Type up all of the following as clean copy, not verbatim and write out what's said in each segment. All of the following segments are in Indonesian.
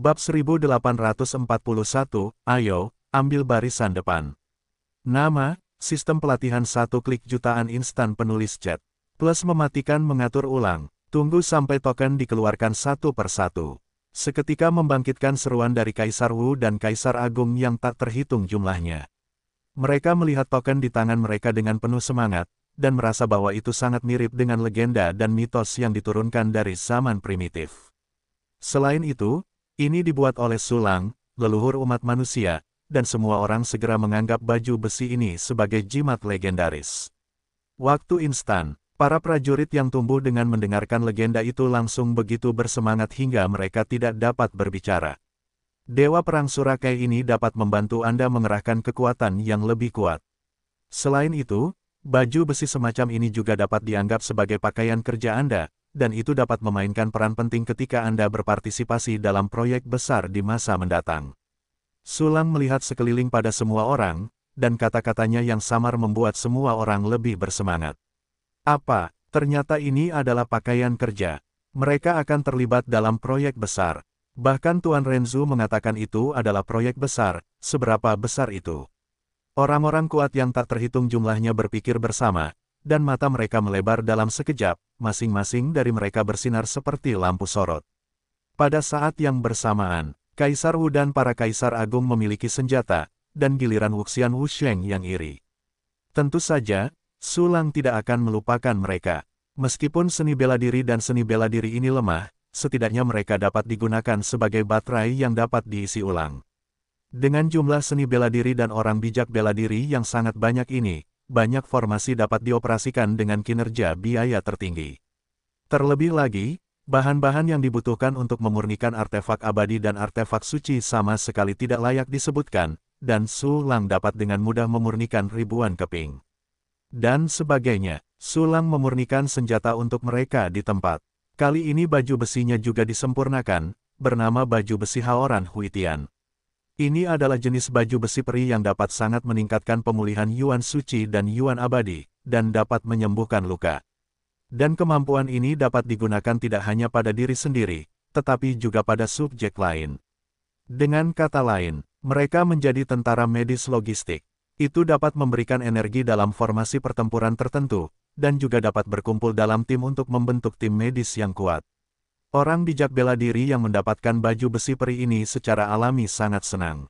Bab 1841, ayo, ambil barisan depan. Nama, sistem pelatihan satu klik jutaan instan penulis chat. Plus mematikan mengatur ulang, tunggu sampai token dikeluarkan satu per satu. Seketika membangkitkan seruan dari Kaisar Wu dan Kaisar Agung yang tak terhitung jumlahnya. Mereka melihat token di tangan mereka dengan penuh semangat, dan merasa bahwa itu sangat mirip dengan legenda dan mitos yang diturunkan dari zaman primitif. Selain itu, ini dibuat oleh Sulang, leluhur umat manusia, dan semua orang segera menganggap baju besi ini sebagai jimat legendaris. Waktu instan, para prajurit yang tumbuh dengan mendengarkan legenda itu langsung begitu bersemangat hingga mereka tidak dapat berbicara. Dewa Perang Surakai ini dapat membantu Anda mengerahkan kekuatan yang lebih kuat. Selain itu, baju besi semacam ini juga dapat dianggap sebagai pakaian kerja Anda, dan itu dapat memainkan peran penting ketika Anda berpartisipasi dalam proyek besar di masa mendatang. Sulang melihat sekeliling pada semua orang, dan kata-katanya yang samar membuat semua orang lebih bersemangat. Apa? Ternyata ini adalah pakaian kerja. Mereka akan terlibat dalam proyek besar. Bahkan Tuan Renzu mengatakan itu adalah proyek besar. Seberapa besar itu? Orang-orang kuat yang tak terhitung jumlahnya berpikir bersama, dan mata mereka melebar dalam sekejap, masing-masing dari mereka bersinar seperti lampu sorot. Pada saat yang bersamaan, Kaisar Wu dan para Kaisar Agung memiliki senjata, dan giliran Wuxian Wusheng yang iri. Tentu saja, Sulang tidak akan melupakan mereka. Meskipun seni bela diri dan seni bela diri ini lemah, setidaknya mereka dapat digunakan sebagai baterai yang dapat diisi ulang. Dengan jumlah seni bela diri dan orang bijak bela diri yang sangat banyak ini, banyak formasi dapat dioperasikan dengan kinerja biaya tertinggi. Terlebih lagi, bahan-bahan yang dibutuhkan untuk memurnikan artefak abadi dan artefak suci sama sekali tidak layak disebutkan, dan Sulang dapat dengan mudah memurnikan ribuan keping. Dan sebagainya, Sulang memurnikan senjata untuk mereka di tempat. Kali ini baju besinya juga disempurnakan, bernama baju besi Haoran Huitian. Ini adalah jenis baju besi peri yang dapat sangat meningkatkan pemulihan Yuan Suci dan Yuan Abadi, dan dapat menyembuhkan luka. Dan kemampuan ini dapat digunakan tidak hanya pada diri sendiri, tetapi juga pada subjek lain. Dengan kata lain, mereka menjadi tentara medis logistik. Itu dapat memberikan energi dalam formasi pertempuran tertentu, dan juga dapat berkumpul dalam tim untuk membentuk tim medis yang kuat. Orang bijak bela diri yang mendapatkan baju besi peri ini secara alami sangat senang.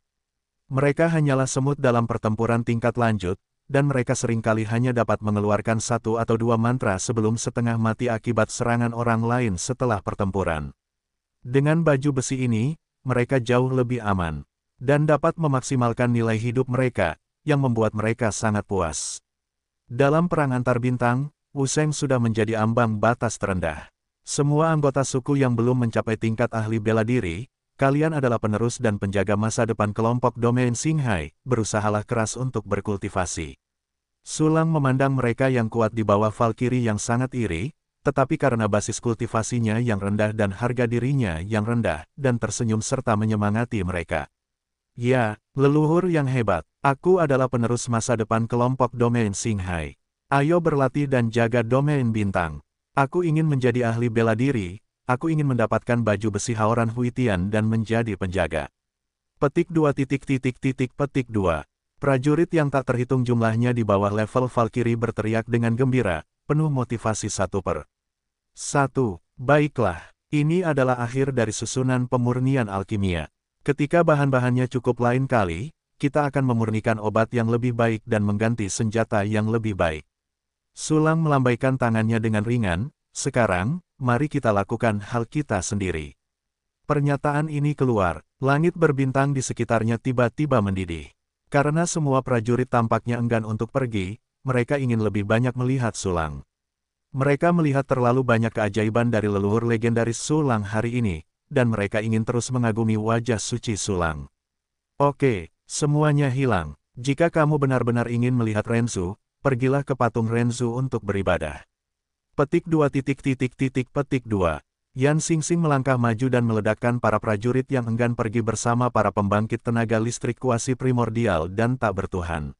Mereka hanyalah semut dalam pertempuran tingkat lanjut, dan mereka seringkali hanya dapat mengeluarkan satu atau dua mantra sebelum setengah mati akibat serangan orang lain setelah pertempuran. Dengan baju besi ini, mereka jauh lebih aman, dan dapat memaksimalkan nilai hidup mereka, yang membuat mereka sangat puas. Dalam perang antar bintang, Wusheng sudah menjadi ambang batas terendah. Semua anggota suku yang belum mencapai tingkat ahli bela diri, kalian adalah penerus dan penjaga masa depan kelompok domain Xinghai, berusahalah keras untuk berkultivasi. Sulang memandang mereka yang kuat di bawah Valkyrie yang sangat iri, tetapi karena basis kultivasinya yang rendah dan harga dirinya yang rendah, dan tersenyum serta menyemangati mereka. Ya, leluhur yang hebat, aku adalah penerus masa depan kelompok domain Xinghai. Ayo berlatih dan jaga domain bintang. Aku ingin menjadi ahli bela diri, aku ingin mendapatkan baju besi Haoran Huitian dan menjadi penjaga. Petik 2. Petik 2. Prajurit yang tak terhitung jumlahnya di bawah level Valkyrie berteriak dengan gembira, penuh motivasi 1 per 1. Baiklah, ini adalah akhir dari susunan pemurnian alkimia. Ketika bahan-bahannya cukup lain kali, kita akan memurnikan obat yang lebih baik dan mengganti senjata yang lebih baik. Sulang melambaikan tangannya dengan ringan, sekarang, mari kita lakukan hal kita sendiri. Pernyataan ini keluar, langit berbintang di sekitarnya tiba-tiba mendidih. Karena semua prajurit tampaknya enggan untuk pergi, mereka ingin lebih banyak melihat Sulang. Mereka melihat terlalu banyak keajaiban dari leluhur legendaris Sulang hari ini, dan mereka ingin terus mengagumi wajah suci Sulang. Oke, semuanya hilang. Jika kamu benar-benar ingin melihat Renzu, pergilah ke patung Renzu untuk beribadah. Petik 2. Petik 2. Yan Xingxing melangkah maju dan meledakkan para prajurit yang enggan pergi bersama para pembangkit tenaga listrik kuasi primordial dan tak bertuhan.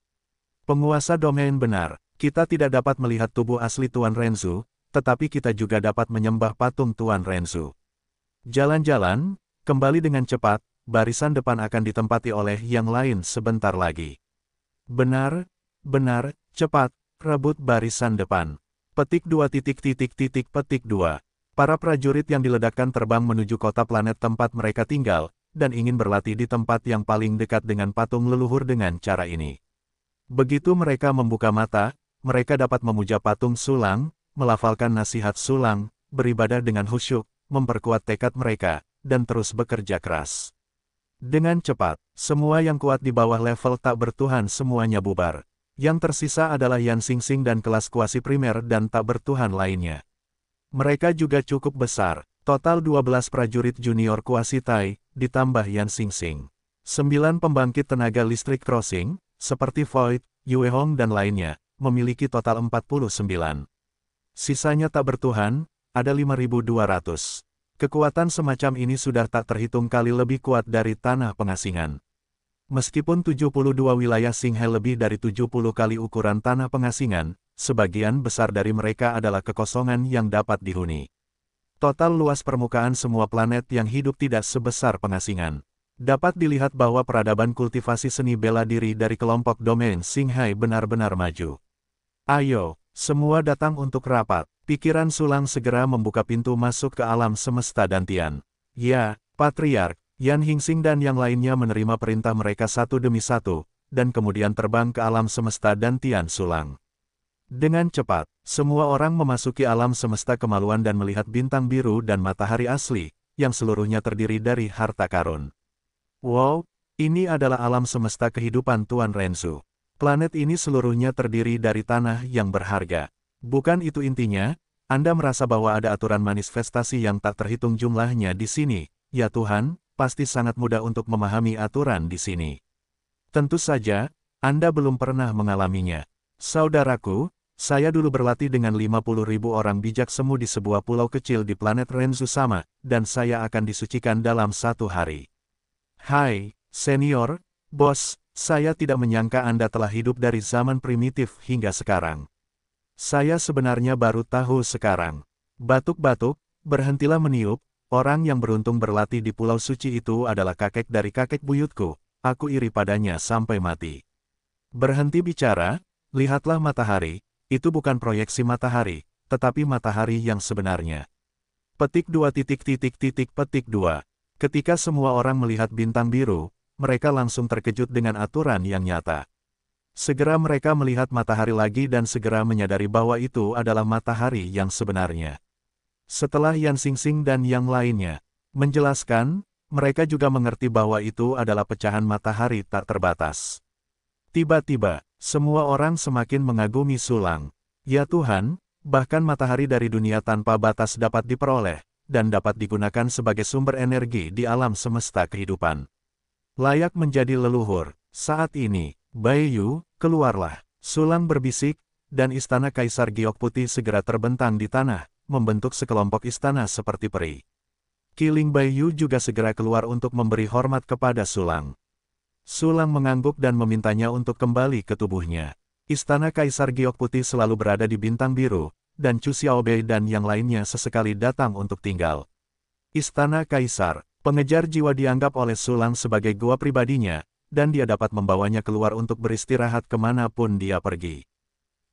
Penguasa domain benar, kita tidak dapat melihat tubuh asli Tuan Renzu, tetapi kita juga dapat menyembah patung Tuan Renzu. Jalan-jalan, Kembali dengan cepat, barisan depan akan ditempati oleh yang lain sebentar lagi. Benar, benar, cepat, rebut barisan depan. Petik 2 petik 2. Para prajurit yang diledakkan terbang menuju kota planet tempat mereka tinggal, dan ingin berlatih di tempat yang paling dekat dengan patung leluhur dengan cara ini. Begitu mereka membuka mata, mereka dapat memuja patung Sulang, melafalkan nasihat Sulang, beribadah dengan khusyuk, memperkuat tekad mereka, dan terus bekerja keras. Dengan cepat, semua yang kuat di bawah level tak bertuhan semuanya bubar. Yang tersisa adalah Yan Xingxing dan kelas kuasi primer dan tak bertuhan lainnya. Mereka juga cukup besar, total 12 prajurit junior kuasi Tai, ditambah Yan Xingxing. 9 pembangkit tenaga listrik crossing, seperti Void, Yue Hong dan lainnya, memiliki total 49. Sisanya tak bertuhan, ada 5.200. Kekuatan semacam ini sudah tak terhitung kali lebih kuat dari tanah pengasingan. Meskipun 72 wilayah Qinghai lebih dari 70 kali ukuran tanah pengasingan, sebagian besar dari mereka adalah kekosongan yang dapat dihuni. Total luas permukaan semua planet yang hidup tidak sebesar pengasingan. Dapat dilihat bahwa peradaban kultivasi seni bela diri dari kelompok domain Qinghai benar-benar maju. Ayo, semua datang untuk rapat. Pikiran Sulang segera membuka pintu masuk ke alam semesta dantian. Ya, Patriark, Yan Xingxing dan yang lainnya menerima perintah mereka satu demi satu, dan kemudian terbang ke alam semesta dantian Sulang. Dengan cepat, semua orang memasuki alam semesta kemaluan dan melihat bintang biru dan matahari asli, yang seluruhnya terdiri dari harta karun. Wow, ini adalah alam semesta kehidupan Tuan Renzu. Planet ini seluruhnya terdiri dari tanah yang berharga. Bukan itu intinya, Anda merasa bahwa ada aturan manifestasi yang tak terhitung jumlahnya di sini. Ya Tuhan, pasti sangat mudah untuk memahami aturan di sini. Tentu saja, Anda belum pernah mengalaminya. Saudaraku, saya dulu berlatih dengan 50.000 orang bijak semu di sebuah pulau kecil di planet Renzu sama, dan saya akan disucikan dalam 1 hari. Hai, senior, bos, saya tidak menyangka Anda telah hidup dari zaman primitif hingga sekarang. Saya sebenarnya baru tahu sekarang. Batuk-batuk, berhentilah meniup, orang yang beruntung berlatih di Pulau Suci itu adalah kakek dari kakek buyutku, aku iri padanya sampai mati. Berhenti bicara, lihatlah matahari, itu bukan proyeksi matahari, tetapi matahari yang sebenarnya. Petik 2 petik 2. Ketika semua orang melihat bintang biru, mereka langsung terkejut dengan aturan yang nyata. Segera mereka melihat matahari lagi dan segera menyadari bahwa itu adalah matahari yang sebenarnya. Setelah Yan Xingxing dan yang lainnya menjelaskan, mereka juga mengerti bahwa itu adalah pecahan matahari tak terbatas. Tiba-tiba, semua orang semakin mengagumi Sulang. Ya Tuhan, bahkan matahari dari dunia tanpa batas dapat diperoleh, dan dapat digunakan sebagai sumber energi di alam semesta kehidupan. Layak menjadi leluhur. Saat ini, Baiyu, keluarlah. Sulang berbisik, dan istana Kaisar Giok Putih segera terbentang di tanah, membentuk sekelompok istana seperti peri. Kiling Baiyu juga segera keluar untuk memberi hormat kepada Sulang. Sulang mengangguk dan memintanya untuk kembali ke tubuhnya. Istana Kaisar Giok Putih selalu berada di bintang biru, dan Chu Xiaobei dan yang lainnya sesekali datang untuk tinggal. Istana Kaisar, pengejar jiwa dianggap oleh Sulang sebagai gua pribadinya, dan dia dapat membawanya keluar untuk beristirahat kemanapun dia pergi.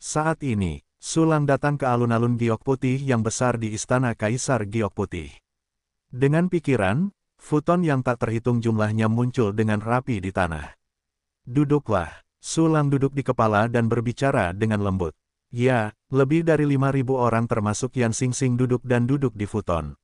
Saat ini, Sulang datang ke alun-alun Giok Putih yang besar di Istana Kaisar Giok Putih. Dengan pikiran, futon yang tak terhitung jumlahnya muncul dengan rapi di tanah. Duduklah. Sulang duduk di kepala dan berbicara dengan lembut. Ya, lebih dari 5.000 orang termasuk Yan Xingxing duduk di futon.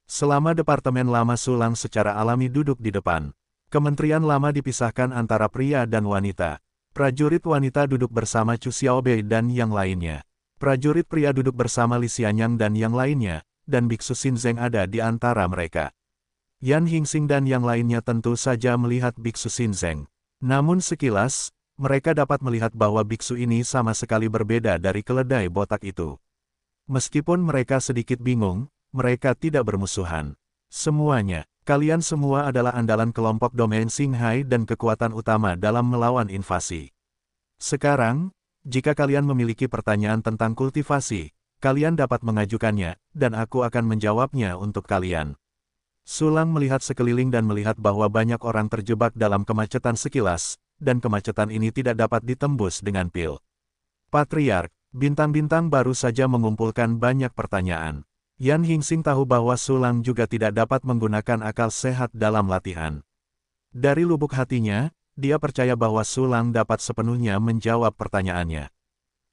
Selama Departemen Lama Sulang secara alami duduk di depan. Kementerian Lama dipisahkan antara pria dan wanita. Prajurit wanita duduk bersama Chu Xiaobei dan yang lainnya. Prajurit pria duduk bersama Li Xianyang dan yang lainnya, dan Biksu Xinzeng ada di antara mereka. Yan Xingxing dan yang lainnya tentu saja melihat Biksu Xinzeng. Namun sekilas, mereka dapat melihat bahwa biksu ini sama sekali berbeda dari keledai botak itu. Meskipun mereka sedikit bingung, mereka tidak bermusuhan. Semuanya, kalian semua adalah andalan kelompok domain Qinghai dan kekuatan utama dalam melawan invasi. Sekarang, jika kalian memiliki pertanyaan tentang kultivasi, kalian dapat mengajukannya, dan aku akan menjawabnya untuk kalian. Sulang melihat sekeliling dan melihat bahwa banyak orang terjebak dalam kemacetan sekilas, dan kemacetan ini tidak dapat ditembus dengan pil. Patriark, bintang-bintang baru saja mengumpulkan banyak pertanyaan. Yan Hingxing tahu bahwa Sulang juga tidak dapat menggunakan akal sehat dalam latihan. Dari lubuk hatinya, dia percaya bahwa Sulang dapat sepenuhnya menjawab pertanyaannya.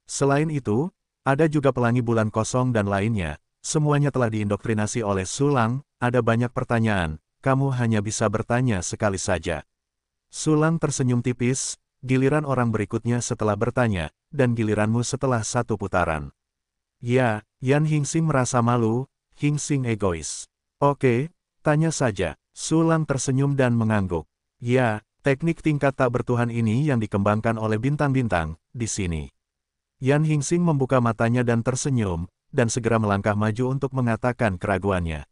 Selain itu, ada juga pelangi bulan kosong dan lainnya, semuanya telah diindoktrinasi oleh Sulang, ada banyak pertanyaan, kamu hanya bisa bertanya sekali saja. Sulang tersenyum tipis, giliran orang berikutnya setelah bertanya, dan giliranmu setelah satu putaran. Ya, Yan Hingxing merasa malu, Hingxing egois. Oke, tanya saja. Sulang tersenyum dan mengangguk. Ya, teknik tingkat tak bertuhan ini yang dikembangkan oleh bintang-bintang, di sini. Yan Hingxing membuka matanya dan tersenyum, dan segera melangkah maju untuk mengatakan keraguannya.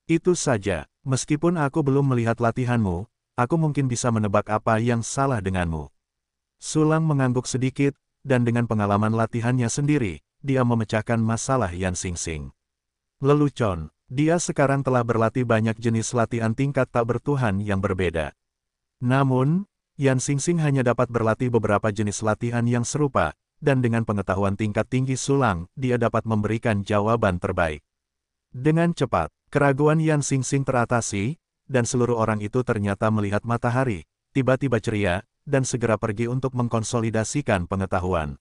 Itu saja, meskipun aku belum melihat latihanmu, aku mungkin bisa menebak apa yang salah denganmu. Sulang mengangguk sedikit, dan dengan pengalaman latihannya sendiri, dia memecahkan masalah Yan Hingxing. Lelucon, dia sekarang telah berlatih banyak jenis latihan tingkat tak bertuhan yang berbeda. Namun, Yan Hingxing hanya dapat berlatih beberapa jenis latihan yang serupa, dan dengan pengetahuan tingkat tinggi Sulang, dia dapat memberikan jawaban terbaik. Dengan cepat, keraguan Yan Hingxing teratasi, dan seluruh orang itu ternyata melihat matahari, tiba-tiba ceria, dan segera pergi untuk mengkonsolidasikan pengetahuan.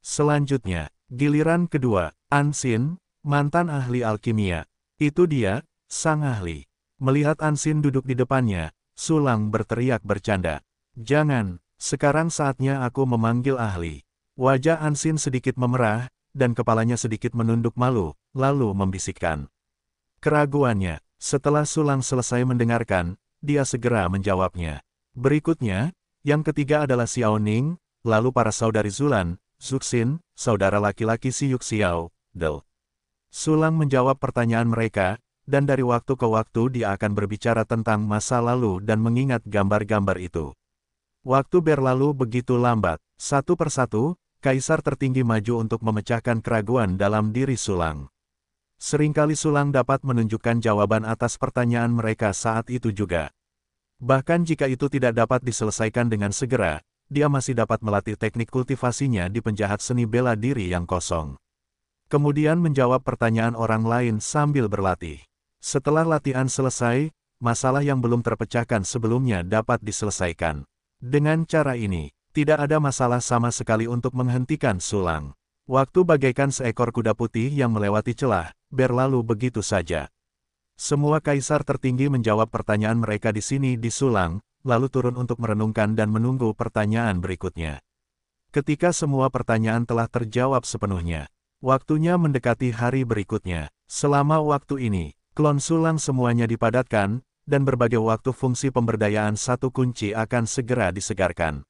Selanjutnya, giliran kedua, Ansin, mantan ahli alkimia. Itu dia, sang ahli. Melihat Ansin duduk di depannya, Sulang berteriak bercanda. Jangan, sekarang saatnya aku memanggil ahli. Wajah Ansin sedikit memerah, dan kepalanya sedikit menunduk malu, lalu membisikkan keraguannya. Setelah Sulang selesai mendengarkan, dia segera menjawabnya. Berikutnya, yang ketiga adalah Xiao Ning, lalu para saudari Zulan, Zuxin, saudara laki-laki si Yuxiao, Del. Sulang menjawab pertanyaan mereka, dan dari waktu ke waktu dia akan berbicara tentang masa lalu dan mengingat gambar-gambar itu. Waktu berlalu begitu lambat, satu persatu, kaisar tertinggi maju untuk memecahkan keraguan dalam diri Sulang. Seringkali Sulang dapat menunjukkan jawaban atas pertanyaan mereka saat itu juga. Bahkan jika itu tidak dapat diselesaikan dengan segera, dia masih dapat melatih teknik kultivasinya di penjahat seni bela diri yang kosong. Kemudian menjawab pertanyaan orang lain sambil berlatih. Setelah latihan selesai, masalah yang belum terpecahkan sebelumnya dapat diselesaikan. Dengan cara ini, tidak ada masalah sama sekali untuk menghentikan Sulang. Waktu bagaikan seekor kuda putih yang melewati celah, berlalu begitu saja. Semua kaisar tertinggi menjawab pertanyaan mereka di sini di Sulang, lalu turun untuk merenungkan dan menunggu pertanyaan berikutnya. Ketika semua pertanyaan telah terjawab sepenuhnya, waktunya mendekati hari berikutnya. Selama waktu ini, klon Sulang semuanya dipadatkan, dan berbagai waktu fungsi pemberdayaan satu kunci akan segera disegarkan.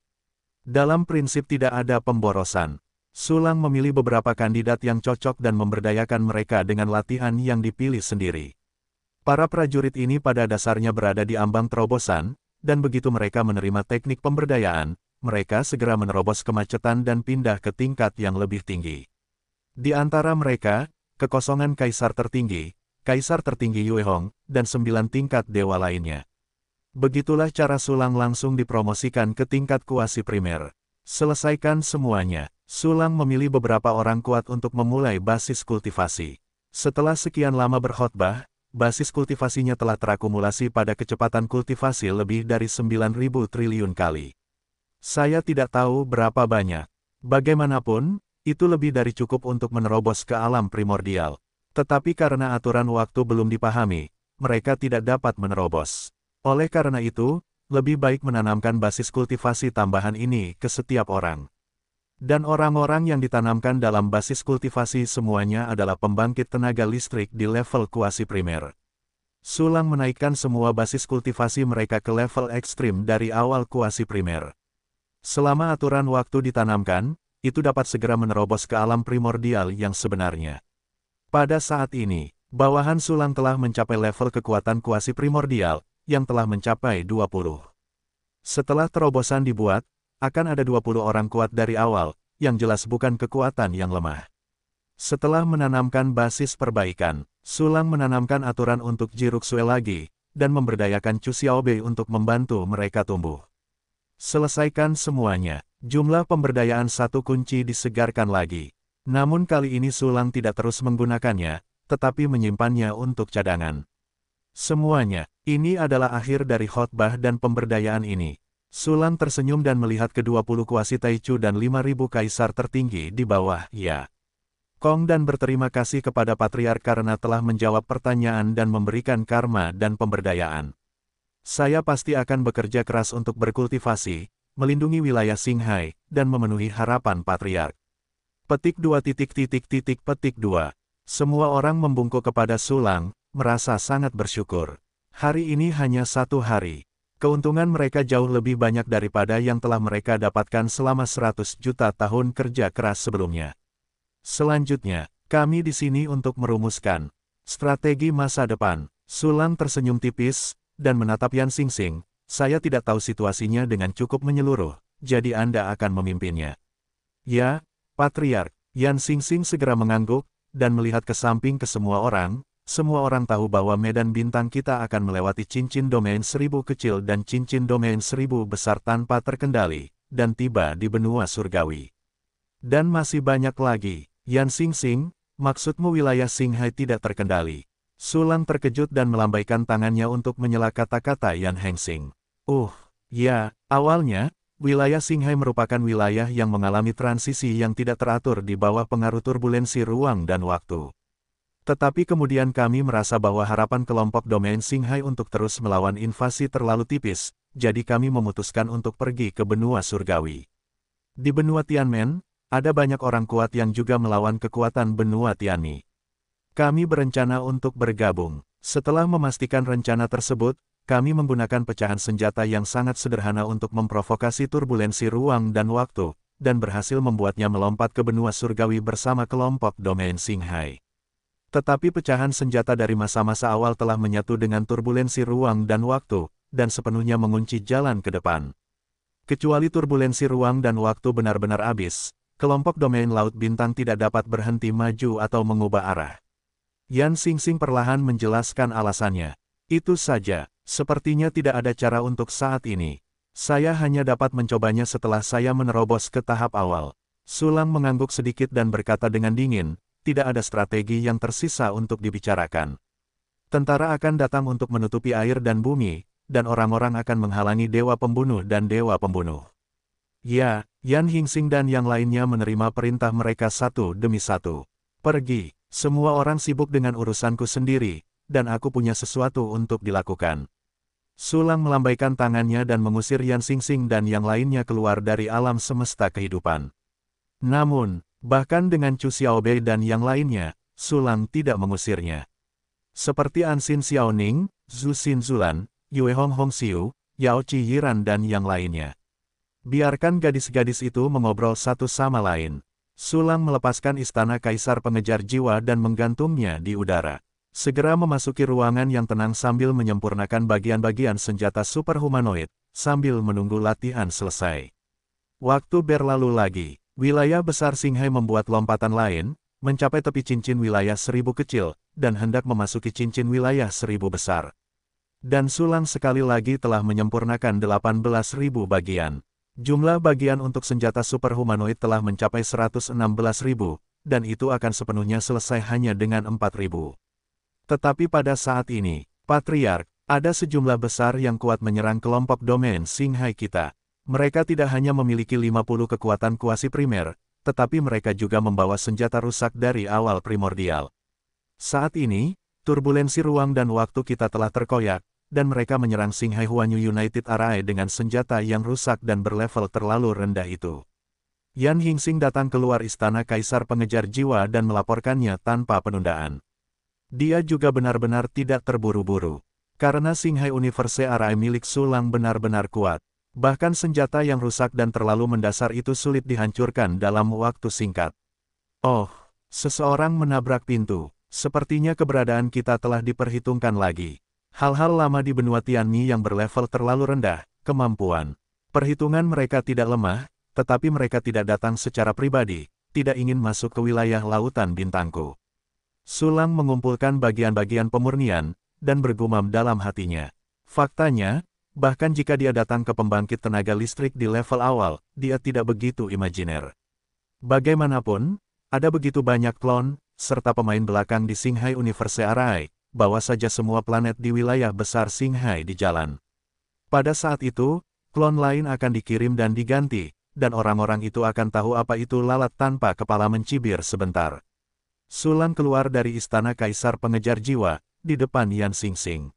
Dalam prinsip tidak ada pemborosan. Sulang memilih beberapa kandidat yang cocok dan memberdayakan mereka dengan latihan yang dipilih sendiri. Para prajurit ini pada dasarnya berada di ambang terobosan, dan begitu mereka menerima teknik pemberdayaan, mereka segera menerobos kemacetan dan pindah ke tingkat yang lebih tinggi. Di antara mereka, kekosongan kaisar tertinggi Yue Hong, dan 9 tingkat dewa lainnya. Begitulah cara Sulang langsung dipromosikan ke tingkat kuasi primer. Selesaikan semuanya, Sulang memilih beberapa orang kuat untuk memulai basis kultivasi. Setelah sekian lama berkhotbah, basis kultivasinya telah terakumulasi pada kecepatan kultivasi lebih dari 9.000 triliun kali. Saya tidak tahu berapa banyak. Bagaimanapun, itu lebih dari cukup untuk menerobos ke alam primordial. Tetapi karena aturan waktu belum dipahami, mereka tidak dapat menerobos. Oleh karena itu, lebih baik menanamkan basis kultivasi tambahan ini ke setiap orang. Dan orang-orang yang ditanamkan dalam basis kultivasi semuanya adalah pembangkit tenaga listrik di level kuasi primer. Sulang menaikkan semua basis kultivasi mereka ke level ekstrim dari awal kuasi primer. Selama aturan waktu ditanamkan, itu dapat segera menerobos ke alam primordial yang sebenarnya. Pada saat ini, bawahan Sulang telah mencapai level kekuatan kuasi primordial, yang telah mencapai 20. Setelah terobosan dibuat, akan ada 20 orang kuat dari awal, yang jelas bukan kekuatan yang lemah. Setelah menanamkan basis perbaikan, Sulang menanamkan aturan untuk Jiruksue lagi, dan memberdayakan Chu Xiaobei untuk membantu mereka tumbuh. Selesaikan semuanya, jumlah pemberdayaan satu kunci disegarkan lagi. Namun kali ini Sulang tidak terus menggunakannya, tetapi menyimpannya untuk cadangan. Semuanya, ini adalah akhir dari khotbah dan pemberdayaan ini. Sulang tersenyum dan melihat ke-20 kuasi Taichu dan 5.000 kaisar tertinggi di bawah, ya. Kong dan berterima kasih kepada Patriark karena telah menjawab pertanyaan dan memberikan karma dan pemberdayaan. Saya pasti akan bekerja keras untuk berkultivasi, melindungi wilayah Qinghai, dan memenuhi harapan Patriark. Petik 2. Petik 2. Semua orang membungkuk kepada Sulang, merasa sangat bersyukur. Hari ini hanya satu hari. Keuntungan mereka jauh lebih banyak daripada yang telah mereka dapatkan selama 100 juta tahun kerja keras sebelumnya. Selanjutnya, kami di sini untuk merumuskan strategi masa depan. Sulang tersenyum tipis, dan menatap Yan Xingxing. Saya tidak tahu situasinya dengan cukup menyeluruh, jadi Anda akan memimpinnya. Ya, Patriark. Yan Xingxing segera mengangguk, dan melihat ke samping ke semua orang. Semua orang tahu bahwa medan bintang kita akan melewati cincin domain 1000 kecil dan cincin domain 1000 besar tanpa terkendali, dan tiba di benua surgawi. Dan masih banyak lagi. Yan Xingxing, maksudmu wilayah Qinghai tidak terkendali? Sulang terkejut dan melambaikan tangannya untuk menyela kata-kata Yan Hengxing. Ya, awalnya, wilayah Qinghai merupakan wilayah yang mengalami transisi yang tidak teratur di bawah pengaruh turbulensi ruang dan waktu. Tetapi kemudian kami merasa bahwa harapan kelompok domain Qinghai untuk terus melawan invasi terlalu tipis, jadi kami memutuskan untuk pergi ke benua surgawi. Di benua Tianmen, ada banyak orang kuat yang juga melawan kekuatan benua Tianmi. Kami berencana untuk bergabung. Setelah memastikan rencana tersebut, kami menggunakan pecahan senjata yang sangat sederhana untuk memprovokasi turbulensi ruang dan waktu, dan berhasil membuatnya melompat ke benua surgawi bersama kelompok domain Qinghai. Tetapi pecahan senjata dari masa-masa awal telah menyatu dengan turbulensi ruang dan waktu, dan sepenuhnya mengunci jalan ke depan. Kecuali turbulensi ruang dan waktu benar-benar habis, kelompok domain Laut Bintang tidak dapat berhenti maju atau mengubah arah. Yan Xingxing perlahan menjelaskan alasannya. Itu saja, sepertinya tidak ada cara untuk saat ini. Saya hanya dapat mencobanya setelah saya menerobos ke tahap awal. Sulang mengangguk sedikit dan berkata dengan dingin, tidak ada strategi yang tersisa untuk dibicarakan. Tentara akan datang untuk menutupi air dan bumi, dan orang-orang akan menghalangi dewa pembunuh dan dewa pembunuh. Ya, Yan Hingxing dan yang lainnya menerima perintah mereka satu demi satu. Pergi, semua orang sibuk dengan urusanku sendiri, dan aku punya sesuatu untuk dilakukan. Sulang melambaikan tangannya dan mengusir Yan Xingxing dan yang lainnya keluar dari alam semesta kehidupan. Namun, bahkan dengan Chu Xiaobei dan yang lainnya, Sulang tidak mengusirnya. Seperti Anxin Xiaoning, Zhu Xinzulan, Yue Hong Hongxiu, Yao Qi Yiran dan yang lainnya. Biarkan gadis-gadis itu mengobrol satu sama lain. Sulang melepaskan istana kaisar pengejar jiwa dan menggantungnya di udara. Segera memasuki ruangan yang tenang sambil menyempurnakan bagian-bagian senjata superhumanoid, sambil menunggu latihan selesai. Waktu berlalu lagi. Wilayah besar Qinghai membuat lompatan lain, mencapai tepi cincin wilayah 1000 kecil, dan hendak memasuki cincin wilayah 1000 besar. Dan Sulang sekali lagi telah menyempurnakan 18.000 bagian. Jumlah bagian untuk senjata superhumanoid telah mencapai 116.000, dan itu akan sepenuhnya selesai hanya dengan 4.000. Tetapi pada saat ini, Patriark, ada sejumlah besar yang kuat menyerang kelompok domain Qinghai kita. Mereka tidak hanya memiliki 50 kekuatan kuasi primer, tetapi mereka juga membawa senjata rusak dari awal primordial. Saat ini, turbulensi ruang dan waktu kita telah terkoyak, dan mereka menyerang Qinghai Huanyu United Array dengan senjata yang rusak dan berlevel terlalu rendah itu. Yan Hingxing datang keluar istana kaisar pengejar jiwa dan melaporkannya tanpa penundaan. Dia juga benar-benar tidak terburu-buru. Karena Qinghai Universe Array milik Sulang benar-benar kuat. Bahkan senjata yang rusak dan terlalu mendasar itu sulit dihancurkan dalam waktu singkat. Oh, seseorang menabrak pintu. Sepertinya keberadaan kita telah diperhitungkan lagi. Hal-hal lama di benua Tianmi yang berlevel terlalu rendah, kemampuan. Perhitungan mereka tidak lemah, tetapi mereka tidak datang secara pribadi, tidak ingin masuk ke wilayah lautan bintangku. Sulang mengumpulkan bagian-bagian pemurnian, dan bergumam dalam hatinya. Faktanya, bahkan jika dia datang ke pembangkit tenaga listrik di level awal, dia tidak begitu imajiner. Bagaimanapun, ada begitu banyak klon, serta pemain belakang di Singhai Universe Array, bawa saja semua planet di wilayah besar Singhai di jalan. Pada saat itu, klon lain akan dikirim dan diganti, dan orang-orang itu akan tahu apa itu lalat tanpa kepala mencibir sebentar. Sulang keluar dari istana Kaisar Pengejar Jiwa, di depan Yan Xingxing.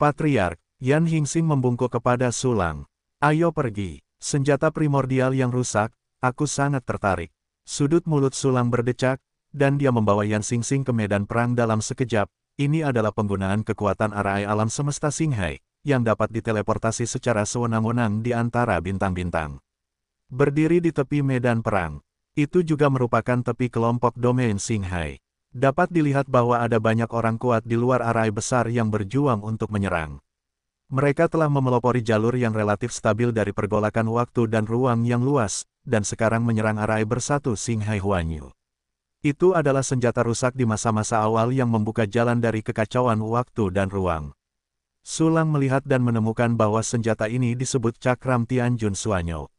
Patriark, Yan Xingxing membungkuk kepada Sulang. Ayo pergi, senjata primordial yang rusak, aku sangat tertarik. Sudut mulut Sulang berdecak, dan dia membawa Yan Xingxing ke medan perang dalam sekejap. Ini adalah penggunaan kekuatan arai alam semesta Singhai, yang dapat diteleportasi secara sewenang-wenang di antara bintang-bintang. Berdiri di tepi medan perang, itu juga merupakan tepi kelompok domain Singhai. Dapat dilihat bahwa ada banyak orang kuat di luar arai besar yang berjuang untuk menyerang. Mereka telah memelopori jalur yang relatif stabil dari pergolakan waktu dan ruang yang luas, dan sekarang menyerang arai bersatu Singhai Huanyu. Itu adalah senjata rusak di masa-masa awal yang membuka jalan dari kekacauan waktu dan ruang. Sulang melihat dan menemukan bahwa senjata ini disebut Cakram Tianjun Suanyo.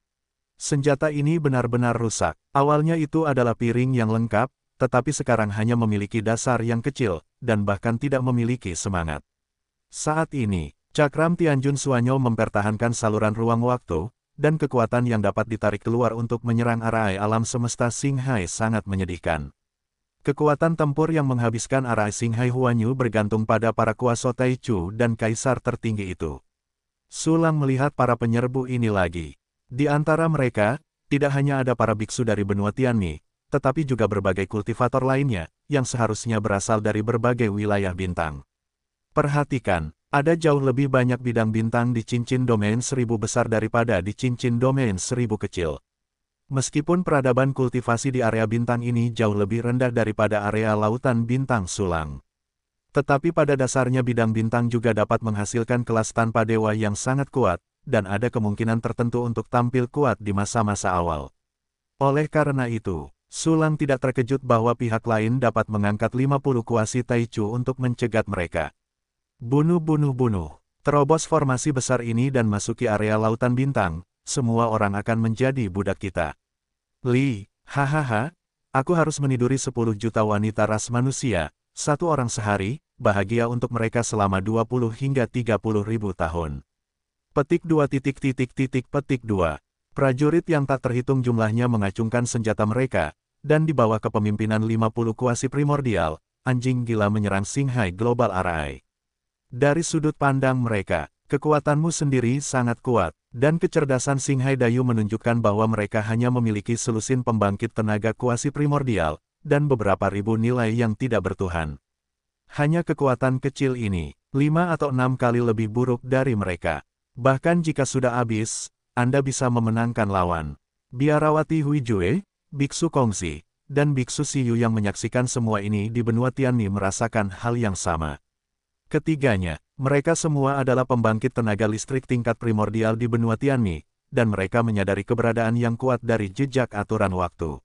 Senjata ini benar-benar rusak. Awalnya itu adalah piring yang lengkap, tetapi sekarang hanya memiliki dasar yang kecil, dan bahkan tidak memiliki semangat. Saat ini, Cakram Tianjun Suanyo mempertahankan saluran ruang waktu, dan kekuatan yang dapat ditarik keluar untuk menyerang arai alam semesta Singhai sangat menyedihkan. Kekuatan tempur yang menghabiskan arai Singhai Huanyu bergantung pada para kuasa Taichu dan kaisar tertinggi itu. Sulang melihat para penyerbu ini lagi. Di antara mereka, tidak hanya ada para biksu dari benua Tianmi, tetapi juga berbagai kultivator lainnya, yang seharusnya berasal dari berbagai wilayah bintang. Perhatikan, ada jauh lebih banyak bidang bintang di cincin domain 1000 besar daripada di cincin domain 1000 kecil. Meskipun peradaban kultivasi di area bintang ini jauh lebih rendah daripada area lautan bintang Sulang. Tetapi pada dasarnya bidang bintang juga dapat menghasilkan kelas tanpa dewa yang sangat kuat, dan ada kemungkinan tertentu untuk tampil kuat di masa-masa awal. Oleh karena itu, Sulang tidak terkejut bahwa pihak lain dapat mengangkat 50 kuasi Taichu untuk mencegat mereka. Bunuh. Terobos formasi besar ini dan masuki area lautan bintang, semua orang akan menjadi budak kita. Li, hahaha, aku harus meniduri 10 juta wanita ras manusia, satu orang sehari, bahagia untuk mereka selama 20 hingga 30 ribu tahun. Petik 2. Prajurit yang tak terhitung jumlahnya mengacungkan senjata mereka, dan di bawah kepemimpinan 50 kuasi primordial, anjing gila menyerang Singhai Global Array. Dari sudut pandang mereka, kekuatanmu sendiri sangat kuat, dan kecerdasan Singhai Dayu menunjukkan bahwa mereka hanya memiliki selusin pembangkit tenaga kuasi primordial, dan beberapa ribu nilai yang tidak bertuhan. Hanya kekuatan kecil ini, 5 atau 6 kali lebih buruk dari mereka. Bahkan jika sudah habis, Anda bisa memenangkan lawan. Biarawati Huijue, Biksu Kongzi, dan Biksu Siyu yang menyaksikan semua ini di benua Tianmi merasakan hal yang sama. Ketiganya, mereka semua adalah pembangkit tenaga listrik tingkat primordial di benua Tianmi, dan mereka menyadari keberadaan yang kuat dari jejak aturan waktu.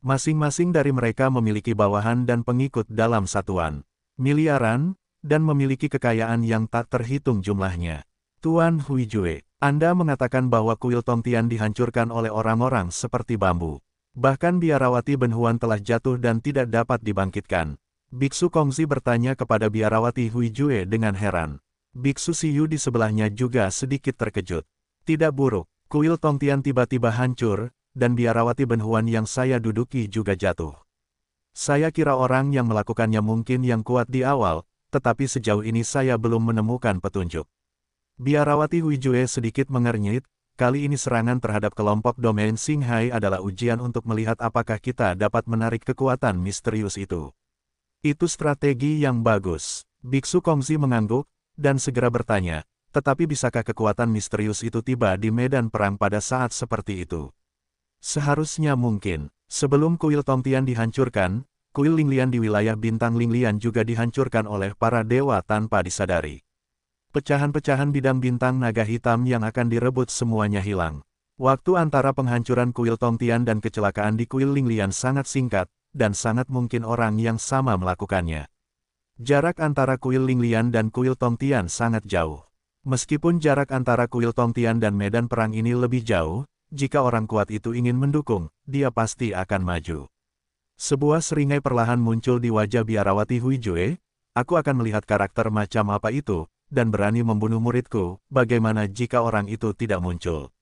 Masing-masing dari mereka memiliki bawahan dan pengikut dalam satuan miliaran, dan memiliki kekayaan yang tak terhitung jumlahnya. Tuan Huijue, Anda mengatakan bahwa kuil Tongtian dihancurkan oleh orang-orang seperti bambu. Bahkan biarawati Benhuan telah jatuh dan tidak dapat dibangkitkan. Biksu Kongzi bertanya kepada biarawati Huijue dengan heran. Biksu Siyu di sebelahnya juga sedikit terkejut. Tidak buruk, kuil Tongtian tiba-tiba hancur, dan biarawati Benhuan yang saya duduki juga jatuh. Saya kira orang yang melakukannya mungkin yang kuat di awal, tetapi sejauh ini saya belum menemukan petunjuk. Biarawati Huijue sedikit mengernyit, kali ini serangan terhadap kelompok domain Singhai adalah ujian untuk melihat apakah kita dapat menarik kekuatan misterius itu. Itu strategi yang bagus. Biksu Kongzi mengangguk, dan segera bertanya, tetapi bisakah kekuatan misterius itu tiba di medan perang pada saat seperti itu? Seharusnya mungkin. Sebelum kuil Tongtian dihancurkan, kuil Linglian di wilayah bintang Linglian juga dihancurkan oleh para dewa tanpa disadari. Pecahan-pecahan bidang bintang naga hitam yang akan direbut semuanya hilang. Waktu antara penghancuran kuil Tongtian dan kecelakaan di kuil Linglian sangat singkat, dan sangat mungkin orang yang sama melakukannya. Jarak antara kuil Linglian dan kuil Tongtian sangat jauh. Meskipun jarak antara kuil Tongtian dan medan perang ini lebih jauh, jika orang kuat itu ingin mendukung, dia pasti akan maju. Sebuah seringai perlahan muncul di wajah biarawati Huijue. Aku akan melihat karakter macam apa itu, dan berani membunuh muridku. Bagaimana jika orang itu tidak muncul?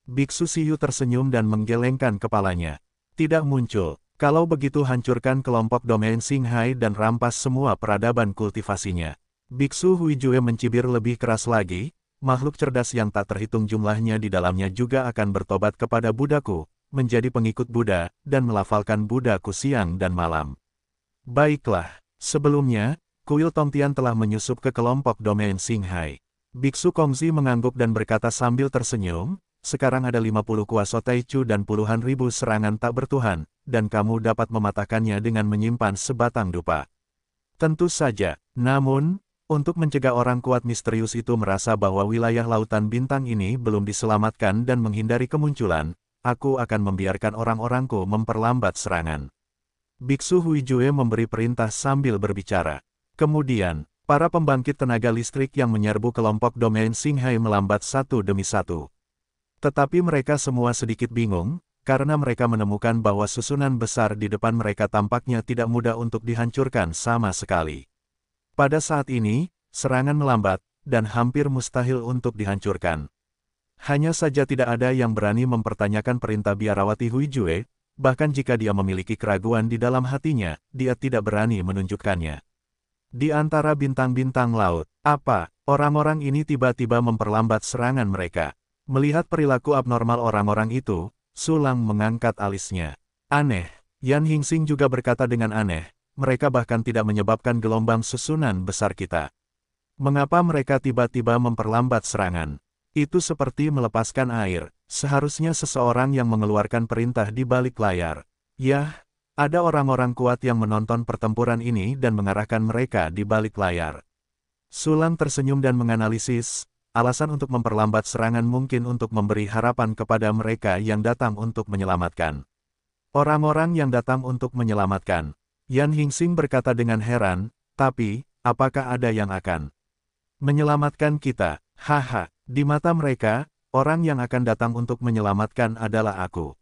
Biksu Siyu tersenyum dan menggelengkan kepalanya. Tidak muncul. Kalau begitu hancurkan kelompok domain Xinghai dan rampas semua peradaban kultivasinya. Biksu Huijue mencibir lebih keras lagi. Makhluk cerdas yang tak terhitung jumlahnya di dalamnya juga akan bertobat kepada Buddhaku, menjadi pengikut Buddha, dan melafalkan Buddhaku siang dan malam. Baiklah, sebelumnya, kuil Tongtian telah menyusup ke kelompok domain Xinghai. Biksu Kongzi mengangguk dan berkata sambil tersenyum, sekarang ada 50 kuasa Taichu dan puluhan ribu serangan tak bertuhan, dan kamu dapat mematahkannya dengan menyimpan sebatang dupa. Tentu saja, namun, untuk mencegah orang kuat misterius itu merasa bahwa wilayah lautan bintang ini belum diselamatkan dan menghindari kemunculan, aku akan membiarkan orang-orangku memperlambat serangan. Biksu Huijue memberi perintah sambil berbicara. Kemudian, para pembangkit tenaga listrik yang menyerbu kelompok domain Xinghai melambat satu demi satu. Tetapi mereka semua sedikit bingung, karena mereka menemukan bahwa susunan besar di depan mereka tampaknya tidak mudah untuk dihancurkan sama sekali. Pada saat ini, serangan melambat, dan hampir mustahil untuk dihancurkan. Hanya saja tidak ada yang berani mempertanyakan perintah biarawati Huijue, bahkan jika dia memiliki keraguan di dalam hatinya, dia tidak berani menunjukkannya. Di antara bintang-bintang laut, apa, orang-orang ini tiba-tiba memperlambat serangan mereka. Melihat perilaku abnormal orang-orang itu, Sulang mengangkat alisnya. Aneh, Yan Hingsing juga berkata dengan aneh, mereka bahkan tidak menyebabkan gelombang susunan besar kita. Mengapa mereka tiba-tiba memperlambat serangan? Itu seperti melepaskan air, seharusnya seseorang yang mengeluarkan perintah di balik layar. Yah, ada orang-orang kuat yang menonton pertempuran ini dan mengarahkan mereka di balik layar. Sulang tersenyum dan menganalisis, alasan untuk memperlambat serangan mungkin untuk memberi harapan kepada mereka yang datang untuk menyelamatkan. Orang-orang yang datang untuk menyelamatkan. Yan Hingsing berkata dengan heran, tapi, apakah ada yang akan menyelamatkan kita? Haha, di mata mereka, orang yang akan datang untuk menyelamatkan adalah aku.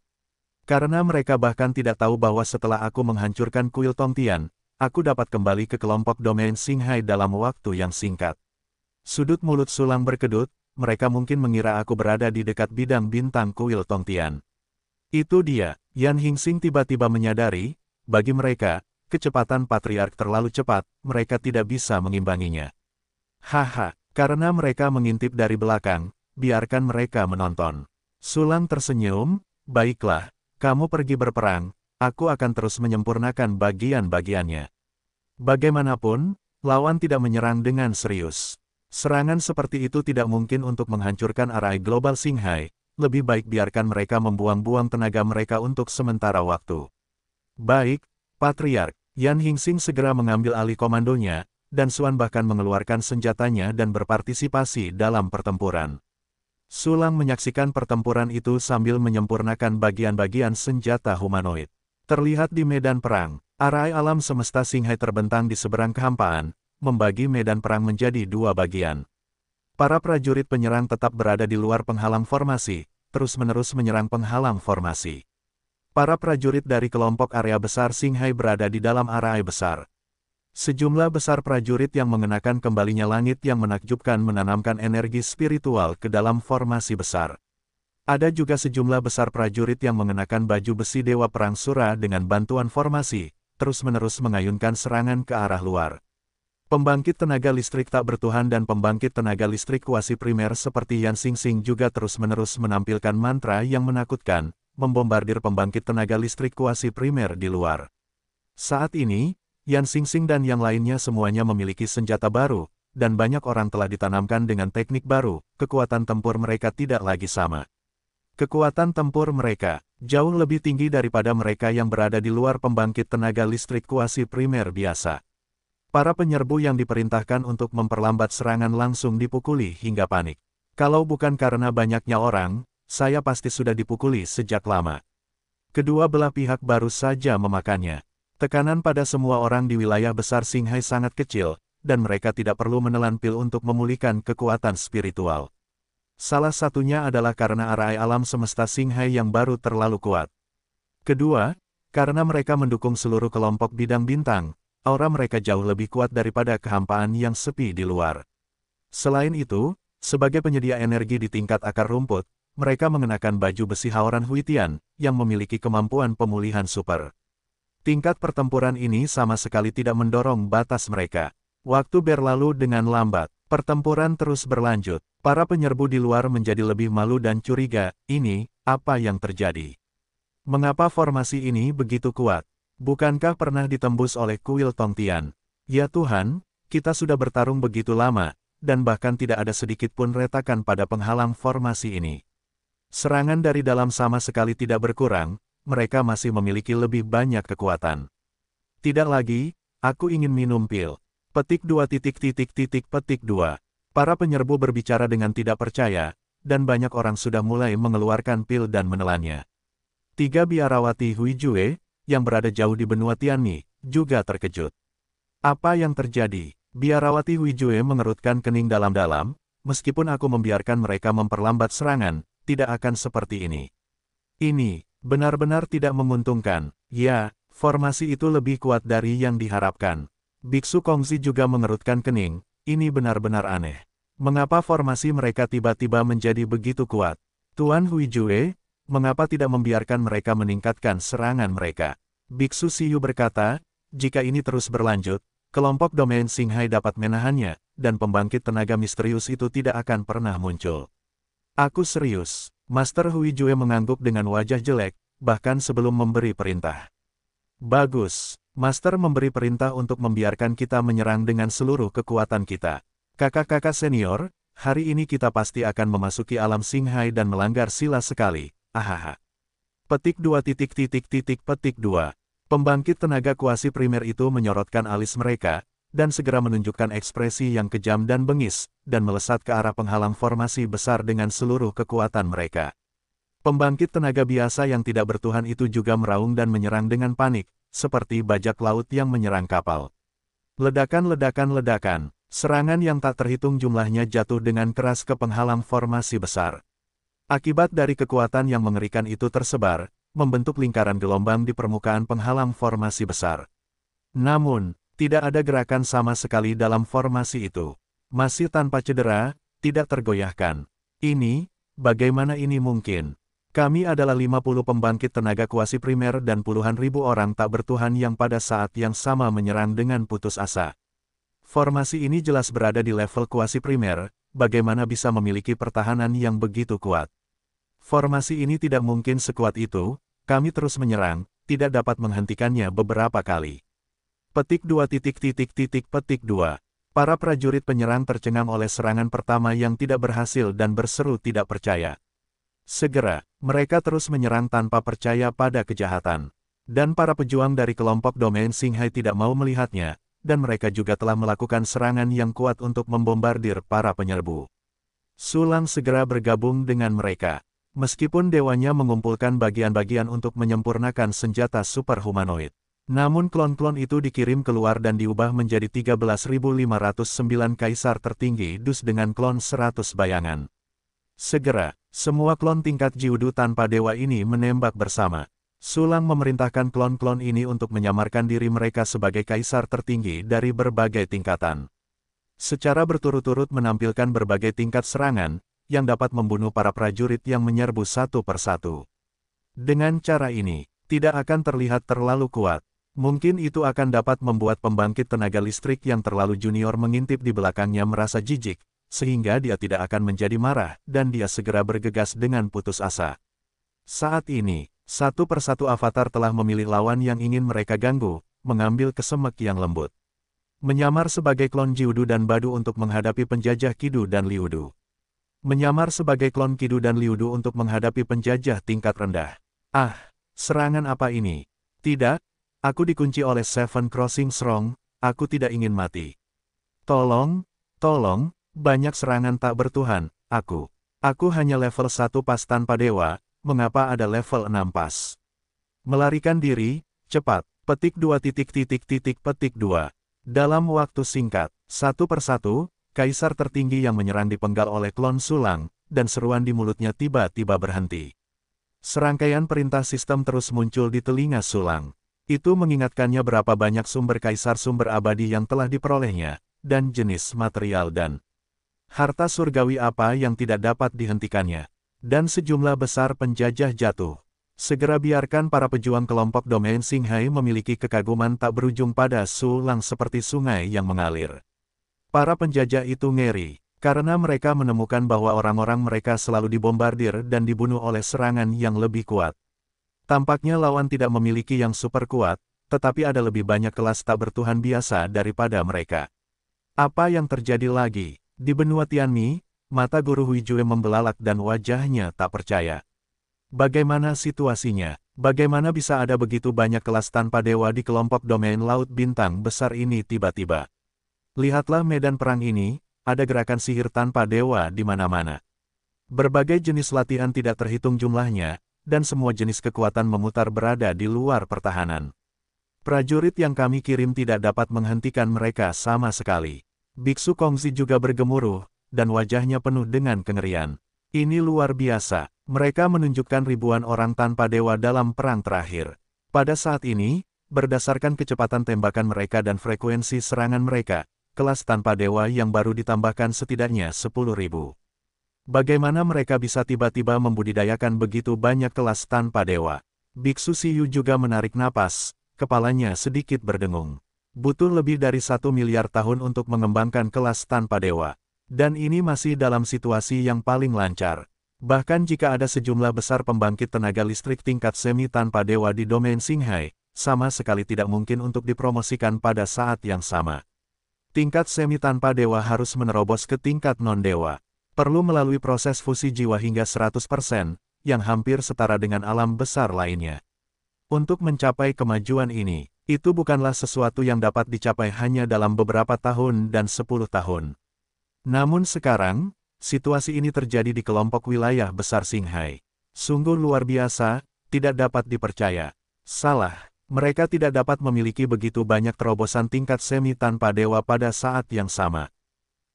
Karena mereka bahkan tidak tahu bahwa setelah aku menghancurkan kuil Tongtian, aku dapat kembali ke kelompok domain Xinghai dalam waktu yang singkat. Sudut mulut Sulang berkedut, mereka mungkin mengira aku berada di dekat bidang bintang kuil Tongtian. Itu dia, Yan Hingsing tiba-tiba menyadari, bagi mereka, kecepatan patriark terlalu cepat, mereka tidak bisa mengimbanginya. Haha, karena mereka mengintip dari belakang, biarkan mereka menonton. Sulang tersenyum, baiklah. Kamu pergi berperang, aku akan terus menyempurnakan bagian-bagiannya. Bagaimanapun, lawan tidak menyerang dengan serius. Serangan seperti itu tidak mungkin untuk menghancurkan arai global Xinghai, lebih baik biarkan mereka membuang-buang tenaga mereka untuk sementara waktu. Baik, Patriark, Yan Hingsing segera mengambil alih komandonya, dan Xuan bahkan mengeluarkan senjatanya dan berpartisipasi dalam pertempuran. Sulang menyaksikan pertempuran itu sambil menyempurnakan bagian-bagian senjata humanoid. Terlihat di medan perang, arai alam semesta Xinghai terbentang di seberang kehampaan, membagi medan perang menjadi dua bagian. Para prajurit penyerang tetap berada di luar penghalang formasi, terus-menerus menyerang penghalang formasi. Para prajurit dari kelompok area besar Xinghai berada di dalam arai besar. Sejumlah besar prajurit yang mengenakan kembalinya langit yang menakjubkan menanamkan energi spiritual ke dalam formasi besar. Ada juga sejumlah besar prajurit yang mengenakan baju besi Dewa Perang Sura dengan bantuan formasi, terus-menerus mengayunkan serangan ke arah luar. Pembangkit tenaga listrik tak bertuhan dan pembangkit tenaga listrik kuasi primer seperti Yan Xingxing juga terus-menerus menampilkan mantra yang menakutkan, membombardir pembangkit tenaga listrik kuasi primer di luar. Saat ini, Yan Xingxing dan yang lainnya semuanya memiliki senjata baru, dan banyak orang telah ditanamkan dengan teknik baru, kekuatan tempur mereka tidak lagi sama. Kekuatan tempur mereka jauh lebih tinggi daripada mereka yang berada di luar pembangkit tenaga listrik kuasi primer biasa. Para penyerbu yang diperintahkan untuk memperlambat serangan langsung dipukuli hingga panik. Kalau bukan karena banyaknya orang, saya pasti sudah dipukuli sejak lama. Kedua belah pihak baru saja memakannya. Tekanan pada semua orang di wilayah besar Qinghai sangat kecil, dan mereka tidak perlu menelan pil untuk memulihkan kekuatan spiritual. Salah satunya adalah karena arai alam semesta Qinghai yang baru terlalu kuat. Kedua, karena mereka mendukung seluruh kelompok bidang bintang, aura mereka jauh lebih kuat daripada kehampaan yang sepi di luar. Selain itu, sebagai penyedia energi di tingkat akar rumput, mereka mengenakan baju besi Haoran Huitian, yang memiliki kemampuan pemulihan super. Tingkat pertempuran ini sama sekali tidak mendorong batas mereka. Waktu berlalu dengan lambat, pertempuran terus berlanjut. Para penyerbu di luar menjadi lebih malu dan curiga, ini, apa yang terjadi? Mengapa formasi ini begitu kuat? Bukankah pernah ditembus oleh kuil Tongtian? Ya Tuhan, kita sudah bertarung begitu lama, dan bahkan tidak ada sedikit pun retakan pada penghalang formasi ini. Serangan dari dalam sama sekali tidak berkurang, mereka masih memiliki lebih banyak kekuatan. Tidak lagi, aku ingin minum pil. Petik 2 petik 2. Para penyerbu berbicara dengan tidak percaya, dan banyak orang sudah mulai mengeluarkan pil dan menelannya. 3 biarawati Huijue, yang berada jauh di benua Tianmi, juga terkejut. Apa yang terjadi? Biarawati Huijue mengerutkan kening dalam-dalam, meskipun aku membiarkan mereka memperlambat serangan, tidak akan seperti ini. Ini, benar-benar tidak menguntungkan. Ya, formasi itu lebih kuat dari yang diharapkan. Biksu Kongzi juga mengerutkan kening, ini benar-benar aneh. Mengapa formasi mereka tiba-tiba menjadi begitu kuat? Tuan Huijue, mengapa tidak membiarkan mereka meningkatkan serangan mereka? Biksu Siyu berkata, jika ini terus berlanjut, kelompok domain Qinghai dapat menahannya, dan pembangkit tenaga misterius itu tidak akan pernah muncul. Aku serius. Master Huijue mengangguk dengan wajah jelek, bahkan sebelum memberi perintah. Bagus. Master memberi perintah untuk membiarkan kita menyerang dengan seluruh kekuatan kita. Kakak-kakak senior, hari ini kita pasti akan memasuki alam Qinghai dan melanggar sila sekali. Ahaha. Petik 2 petik 2. Pembangkit tenaga kuasi primer itu menyorotkan alis mereka, dan segera menunjukkan ekspresi yang kejam dan bengis, dan melesat ke arah penghalang formasi besar dengan seluruh kekuatan mereka. Pembangkit tenaga biasa yang tidak bertuhan itu juga meraung dan menyerang dengan panik, seperti bajak laut yang menyerang kapal. Ledakan, serangan yang tak terhitung jumlahnya jatuh dengan keras ke penghalang formasi besar. Akibat dari kekuatan yang mengerikan itu tersebar, membentuk lingkaran gelombang di permukaan penghalang formasi besar. Namun, tidak ada gerakan sama sekali dalam formasi itu. Masih tanpa cedera, tidak tergoyahkan. Ini, bagaimana ini mungkin? Kami adalah 50 pembangkit tenaga kuasi primer dan puluhan ribu orang tak bertuhan yang pada saat yang sama menyerang dengan putus asa. Formasi ini jelas berada di level kuasi primer, bagaimana bisa memiliki pertahanan yang begitu kuat? Formasi ini tidak mungkin sekuat itu, kami terus menyerang, tidak dapat menghentikannya beberapa kali. Petik 2 petik 2. Para prajurit penyerang tercengang oleh serangan pertama yang tidak berhasil dan berseru tidak percaya. Segera, mereka terus menyerang tanpa percaya pada kejahatan. Dan para pejuang dari kelompok domain Qinghai tidak mau melihatnya, dan mereka juga telah melakukan serangan yang kuat untuk membombardir para penyerbu. Sulang segera bergabung dengan mereka. Meskipun dewanya mengumpulkan bagian-bagian untuk menyempurnakan senjata superhumanoid. Namun klon-klon itu dikirim keluar dan diubah menjadi 13.509 kaisar tertinggi dus dengan klon 100 bayangan. Segera, semua klon tingkat Jiudu tanpa dewa ini menembak bersama. Sulang memerintahkan klon-klon ini untuk menyamarkan diri mereka sebagai kaisar tertinggi dari berbagai tingkatan. Secara berturut-turut menampilkan berbagai tingkat serangan, yang dapat membunuh para prajurit yang menyerbu satu persatu. Dengan cara ini, tidak akan terlihat terlalu kuat. Mungkin itu akan dapat membuat pembangkit tenaga listrik yang terlalu junior mengintip di belakangnya merasa jijik, sehingga dia tidak akan menjadi marah, dan dia segera bergegas dengan putus asa. Saat ini, satu persatu avatar telah memilih lawan yang ingin mereka ganggu, mengambil kesemek yang lembut. Menyamar sebagai klon Jiudu dan Badu untuk menghadapi penjajah Kidu dan Liudu. Menyamar sebagai klon Kidu dan Liudu untuk menghadapi penjajah tingkat rendah. Ah, serangan apa ini? Tidak. Aku dikunci oleh Seven Crossing Strong, aku tidak ingin mati. Tolong, banyak serangan tak bertuhan, aku Aku hanya level 1 pas tanpa dewa, mengapa ada level 6 pas? Melarikan diri, cepat, petik 2 petik 2. Dalam waktu singkat, satu persatu, kaisar tertinggi yang menyerang dipenggal oleh klon Sulang, dan seruan di mulutnya tiba-tiba berhenti. Serangkaian perintah sistem terus muncul di telinga Sulang. Itu mengingatkannya berapa banyak sumber kaisar sumber abadi yang telah diperolehnya, dan jenis material dan harta surgawi apa yang tidak dapat dihentikannya. Dan sejumlah besar penjajah jatuh. Segera biarkan para pejuang kelompok domain Xinghai memiliki kekaguman tak berujung pada Sulang seperti sungai yang mengalir. Para penjajah itu ngeri, karena mereka menemukan bahwa orang-orang mereka selalu dibombardir dan dibunuh oleh serangan yang lebih kuat. Tampaknya lawan tidak memiliki yang super kuat, tetapi ada lebih banyak kelas tak bertuhan biasa daripada mereka. Apa yang terjadi lagi? Di benua Tianmi, mata guru Huijue membelalak dan wajahnya tak percaya. Bagaimana situasinya? Bagaimana bisa ada begitu banyak kelas tanpa dewa di kelompok domain laut bintang besar ini tiba-tiba? Lihatlah medan perang ini, ada gerakan sihir tanpa dewa di mana-mana. Berbagai jenis latihan tidak terhitung jumlahnya, dan semua jenis kekuatan memutar berada di luar pertahanan. Prajurit yang kami kirim tidak dapat menghentikan mereka sama sekali. Biksu Kongzi juga bergemuruh, dan wajahnya penuh dengan kengerian. Ini luar biasa, mereka menunjukkan ribuan orang tanpa dewa dalam perang terakhir. Pada saat ini, berdasarkan kecepatan tembakan mereka dan frekuensi serangan mereka, kelas tanpa dewa yang baru ditambahkan setidaknya 10.000. Bagaimana mereka bisa tiba-tiba membudidayakan begitu banyak kelas tanpa dewa? Biksu Siyu juga menarik napas, kepalanya sedikit berdengung. Butuh lebih dari 1 miliar tahun untuk mengembangkan kelas tanpa dewa. Dan ini masih dalam situasi yang paling lancar. Bahkan jika ada sejumlah besar pembangkit tenaga listrik tingkat semi tanpa dewa di domain Xinghai, sama sekali tidak mungkin untuk dipromosikan pada saat yang sama. Tingkat semi tanpa dewa harus menerobos ke tingkat non-dewa. Perlu melalui proses fusi jiwa hingga 100%, yang hampir setara dengan alam besar lainnya. Untuk mencapai kemajuan ini, itu bukanlah sesuatu yang dapat dicapai hanya dalam beberapa tahun dan 10 tahun. Namun sekarang, situasi ini terjadi di kelompok wilayah besar Xinghai. Sungguh luar biasa, tidak dapat dipercaya. Salah, mereka tidak dapat memiliki begitu banyak terobosan tingkat semi tanpa dewa pada saat yang sama.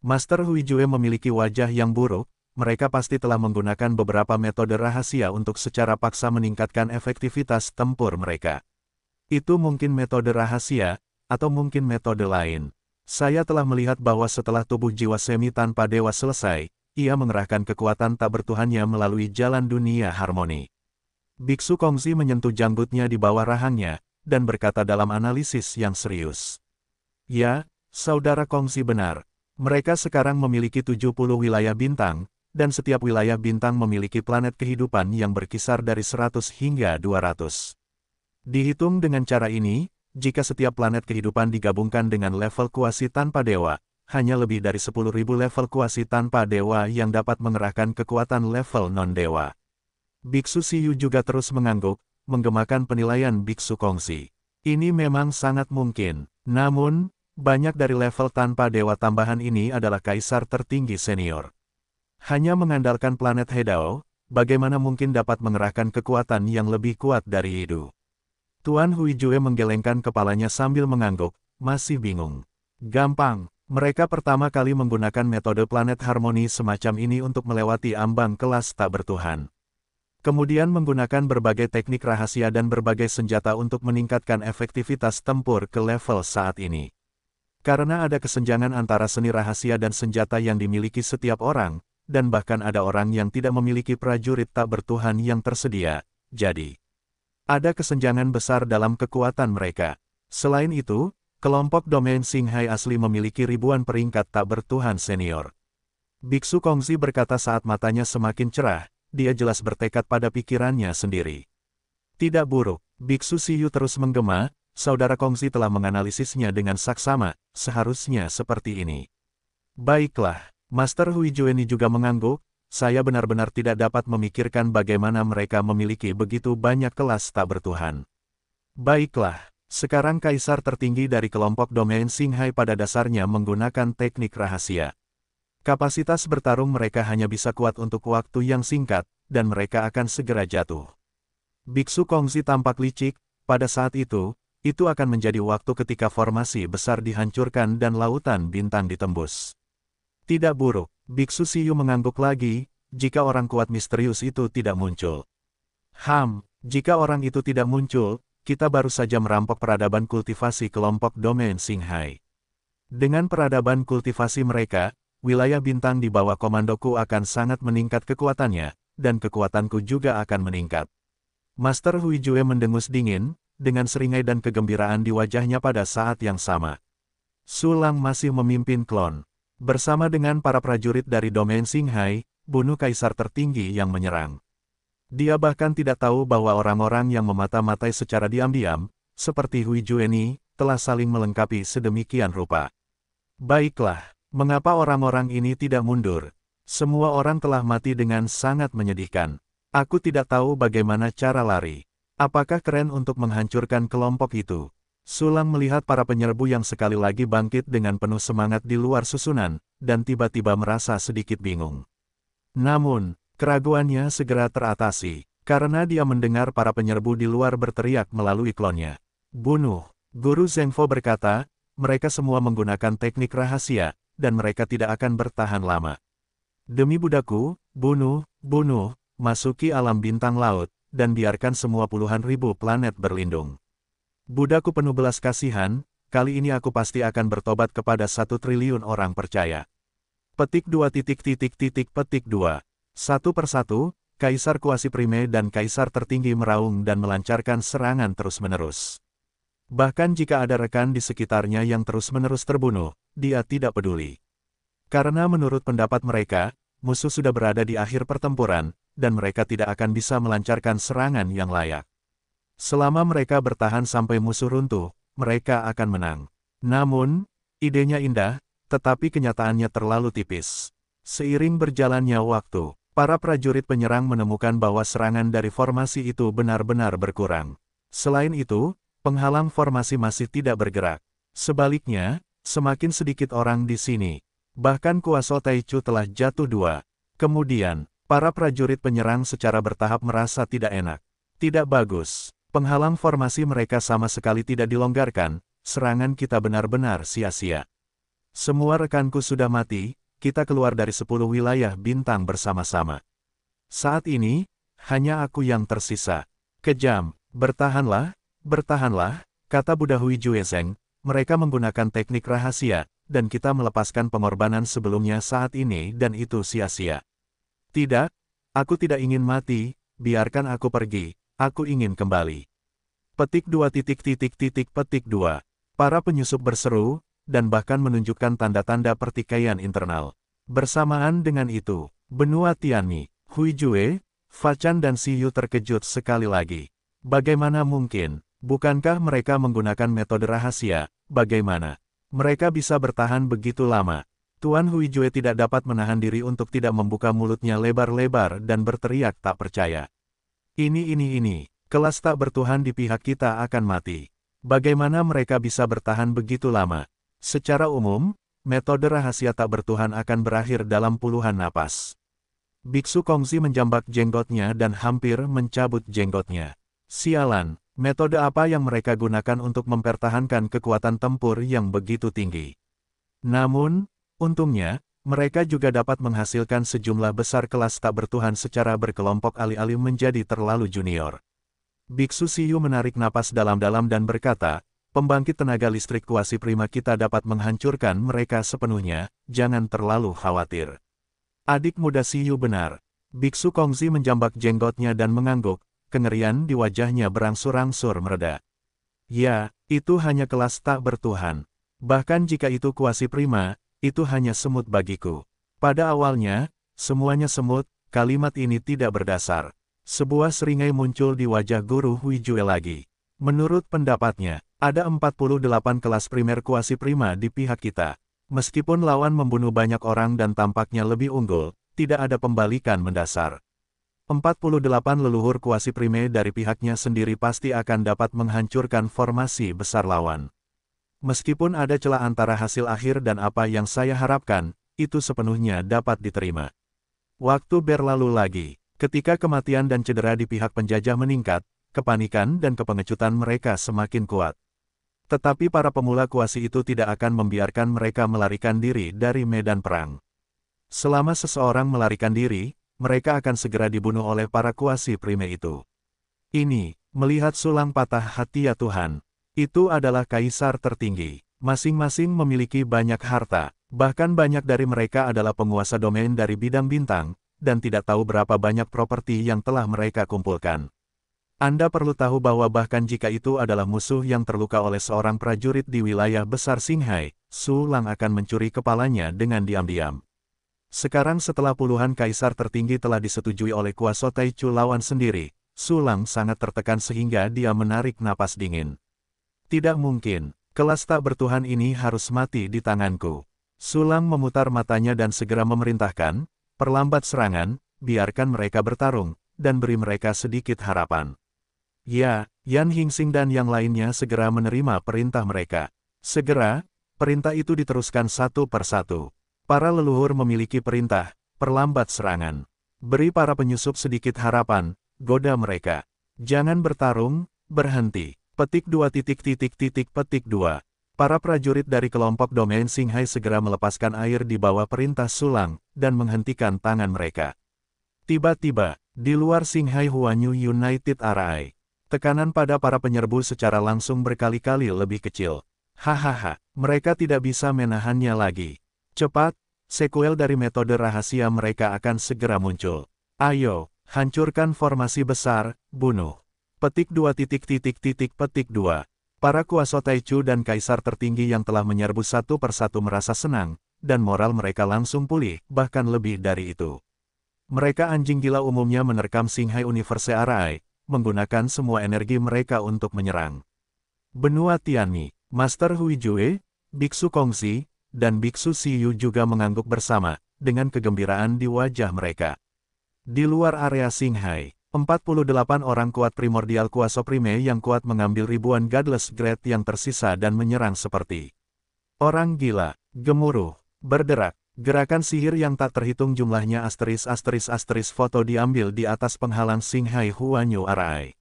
Master Huijue memiliki wajah yang buruk, mereka pasti telah menggunakan beberapa metode rahasia untuk secara paksa meningkatkan efektivitas tempur mereka. Itu mungkin metode rahasia, atau mungkin metode lain. Saya telah melihat bahwa setelah tubuh jiwa semi tanpa dewa selesai, ia mengerahkan kekuatan tak bertuhannya melalui jalan dunia harmoni. Biksu Kongzi menyentuh janggutnya di bawah rahangnya, dan berkata dalam analisis yang serius. Ya, saudara Kongzi benar. Mereka sekarang memiliki 70 wilayah bintang, dan setiap wilayah bintang memiliki planet kehidupan yang berkisar dari 100 hingga 200. Dihitung dengan cara ini, jika setiap planet kehidupan digabungkan dengan level kuasi tanpa dewa, hanya lebih dari 10.000 level kuasi tanpa dewa yang dapat mengerahkan kekuatan level non-dewa. Biksu Siyu juga terus mengangguk, menggemakan penilaian Biksu Kongzi. Ini memang sangat mungkin, namun, banyak dari level tanpa dewa tambahan ini adalah kaisar tertinggi senior. Hanya mengandalkan planet Hedao, bagaimana mungkin dapat mengerahkan kekuatan yang lebih kuat dari itu? Tuan Huijue menggelengkan kepalanya sambil mengangguk, masih bingung. Gampang, mereka pertama kali menggunakan metode planet harmoni semacam ini untuk melewati ambang kelas tak bertuhan. Kemudian menggunakan berbagai teknik rahasia dan berbagai senjata untuk meningkatkan efektivitas tempur ke level saat ini. Karena ada kesenjangan antara seni rahasia dan senjata yang dimiliki setiap orang, dan bahkan ada orang yang tidak memiliki prajurit tak bertuhan yang tersedia, jadi ada kesenjangan besar dalam kekuatan mereka. Selain itu, kelompok domain Xinghai asli memiliki ribuan peringkat tak bertuhan senior. Biksu Kongzi berkata saat matanya semakin cerah, dia jelas bertekad pada pikirannya sendiri. Tidak buruk, Biksu Siyu terus menggema. Saudara Kongzi telah menganalisisnya dengan saksama, seharusnya seperti ini. Baiklah, Master Huijue juga mengangguk, saya benar-benar tidak dapat memikirkan bagaimana mereka memiliki begitu banyak kelas tak bertuhan. Baiklah, sekarang kaisar tertinggi dari kelompok domain Xinghai pada dasarnya menggunakan teknik rahasia. Kapasitas bertarung mereka hanya bisa kuat untuk waktu yang singkat, dan mereka akan segera jatuh. Biksu Kongzi tampak licik, pada saat itu akan menjadi waktu ketika formasi besar dihancurkan dan lautan bintang ditembus. Tidak buruk, Biksu Siyu mengangguk lagi, jika orang kuat misterius itu tidak muncul. Jika orang itu tidak muncul, kita baru saja merampok peradaban kultivasi kelompok domain Xinghai. Dengan peradaban kultivasi mereka, wilayah bintang di bawah komandoku akan sangat meningkat kekuatannya, dan kekuatanku juga akan meningkat. Master Huijue mendengus dingin, dengan seringai dan kegembiraan di wajahnya pada saat yang sama. Su Lang masih memimpin klon. Bersama dengan para prajurit dari domain Xinghai, bunuh kaisar tertinggi yang menyerang. Dia bahkan tidak tahu bahwa orang-orang yang memata-matai secara diam-diam, seperti Huijue ini, telah saling melengkapi sedemikian rupa. Baiklah, mengapa orang-orang ini tidak mundur? Semua orang telah mati dengan sangat menyedihkan. Aku tidak tahu bagaimana cara lari. Apakah keren untuk menghancurkan kelompok itu? Su Lang melihat para penyerbu yang sekali lagi bangkit dengan penuh semangat di luar susunan, dan tiba-tiba merasa sedikit bingung. Namun, keraguannya segera teratasi, karena dia mendengar para penyerbu di luar berteriak melalui klonnya. Bunuh! Guru Zhengfo berkata, mereka semua menggunakan teknik rahasia, dan mereka tidak akan bertahan lama. Demi budaku, bunuh, masuki alam bintang laut, dan biarkan semua puluhan ribu planet berlindung. Budaku penuh belas kasihan, kali ini aku pasti akan bertobat kepada 1 triliun orang percaya. Petik 2. Petik 2. Satu persatu, Kaisar Kuasi Prime dan Kaisar tertinggi meraung dan melancarkan serangan terus-menerus. Bahkan jika ada rekan di sekitarnya yang terus-menerus terbunuh, dia tidak peduli. Karena menurut pendapat mereka, musuh sudah berada di akhir pertempuran, dan mereka tidak akan bisa melancarkan serangan yang layak. Selama mereka bertahan sampai musuh runtuh, mereka akan menang. Namun, idenya indah, tetapi kenyataannya terlalu tipis. Seiring berjalannya waktu, para prajurit penyerang menemukan bahwa serangan dari formasi itu benar-benar berkurang. Selain itu, penghalang formasi masih tidak bergerak. Sebaliknya, semakin sedikit orang di sini. Bahkan Kuaso Taichu telah jatuh 2. Kemudian, para prajurit penyerang secara bertahap merasa tidak enak. Tidak bagus. Penghalang formasi mereka sama sekali tidak dilonggarkan, serangan kita benar-benar sia-sia. Semua rekanku sudah mati, kita keluar dari 10 wilayah bintang bersama-sama. Saat ini, hanya aku yang tersisa. Kejam, bertahanlah, kata Buddha Huijue Zeng, mereka menggunakan teknik rahasia, dan kita melepaskan pengorbanan sebelumnya saat ini dan itu sia-sia. Tidak, aku tidak ingin mati, biarkan aku pergi, aku ingin kembali. Petik 2. Petik 2. Para penyusup berseru, dan bahkan menunjukkan tanda-tanda pertikaian internal. Bersamaan dengan itu, benua Tianmi, Huijue, Fachan dan Siyu terkejut sekali lagi. Bagaimana mungkin? Bukankah mereka menggunakan metode rahasia? Bagaimana mereka bisa bertahan begitu lama? Tuan Huijue tidak dapat menahan diri untuk tidak membuka mulutnya lebar-lebar dan berteriak tak percaya. Ini. Kelas tak bertuhan di pihak kita akan mati. Bagaimana mereka bisa bertahan begitu lama? Secara umum, metode rahasia tak bertuhan akan berakhir dalam puluhan napas. Biksu Kongzi menjambak jenggotnya dan hampir mencabut jenggotnya. Sialan, metode apa yang mereka gunakan untuk mempertahankan kekuatan tempur yang begitu tinggi? Namun, untungnya, mereka juga dapat menghasilkan sejumlah besar kelas tak bertuhan secara berkelompok alih-alih menjadi terlalu junior. Biksu Siyu menarik napas dalam-dalam dan berkata, pembangkit tenaga listrik Kuasi Prima kita dapat menghancurkan mereka sepenuhnya, jangan terlalu khawatir. Adik muda Siyu benar. Biksu Kongzi menjambak jenggotnya dan mengangguk, kengerian di wajahnya berangsur-angsur mereda. Ya, itu hanya kelas tak bertuhan. Bahkan jika itu Kuasi Prima, itu hanya semut bagiku. Pada awalnya, semuanya semut, kalimat ini tidak berdasar. Sebuah seringai muncul di wajah Guru Huijue lagi. Menurut pendapatnya, ada 48 kelas primer Kuasi Prima di pihak kita. Meskipun lawan membunuh banyak orang dan tampaknya lebih unggul, tidak ada pembalikan mendasar. 48 leluhur Kuasi Prime dari pihaknya sendiri pasti akan dapat menghancurkan formasi besar lawan. Meskipun ada celah antara hasil akhir dan apa yang saya harapkan, itu sepenuhnya dapat diterima. Waktu berlalu lagi. Ketika kematian dan cedera di pihak penjajah meningkat, kepanikan dan kepengecutan mereka semakin kuat. Tetapi para pemula kuasi itu tidak akan membiarkan mereka melarikan diri dari medan perang. Selama seseorang melarikan diri, mereka akan segera dibunuh oleh para kuasi prime itu. Ini, melihat Sulang patah hati ya Tuhan. Itu adalah kaisar tertinggi. Masing-masing memiliki banyak harta, bahkan banyak dari mereka adalah penguasa domain dari bidang bintang, dan tidak tahu berapa banyak properti yang telah mereka kumpulkan. Anda perlu tahu bahwa bahkan jika itu adalah musuh yang terluka oleh seorang prajurit di wilayah besar Qinghai, Sulang akan mencuri kepalanya dengan diam-diam. Sekarang setelah puluhan kaisar tertinggi telah disetujui oleh kuasa Taichu lawan sendiri, Sulang sangat tertekan sehingga dia menarik napas dingin. Tidak mungkin, kelas tak bertuhan ini harus mati di tanganku. Sulang memutar matanya dan segera memerintahkan, perlambat serangan, biarkan mereka bertarung, dan beri mereka sedikit harapan. Ya, Yan Hingxing dan yang lainnya segera menerima perintah mereka. Segera, perintah itu diteruskan satu persatu. Para leluhur memiliki perintah, perlambat serangan. Beri para penyusup sedikit harapan, goda mereka. Jangan bertarung, berhenti. Petik 2 petik 2. Para prajurit dari kelompok domain Qinghai segera melepaskan air di bawah perintah Sulang, dan menghentikan tangan mereka. Tiba-tiba, di luar Qinghai Huanyu United Arai, tekanan pada para penyerbu secara langsung berkali-kali lebih kecil. Hahaha, mereka tidak bisa menahannya lagi. Cepat, sekuel dari metode rahasia mereka akan segera muncul. Ayo, hancurkan formasi besar, bunuh. Petik 2 petik 2. Para kuasa Taichu dan kaisar tertinggi yang telah menyerbu satu persatu merasa senang, dan moral mereka langsung pulih, bahkan lebih dari itu. Mereka anjing gila umumnya menerkam Qinghai Universe Arai, menggunakan semua energi mereka untuk menyerang. Benua Tianmi, Master Huijue, Biksu Kongzi, dan Biksu Siyu juga mengangguk bersama, dengan kegembiraan di wajah mereka. Di luar area Qinghai, 48 orang kuat primordial kuasa prime yang kuat mengambil ribuan Godless Grade yang tersisa dan menyerang seperti orang gila, gemuruh, berderak. Gerakan sihir yang tak terhitung jumlahnya **** foto diambil di atas penghalang Qinghai Huanyu Arai.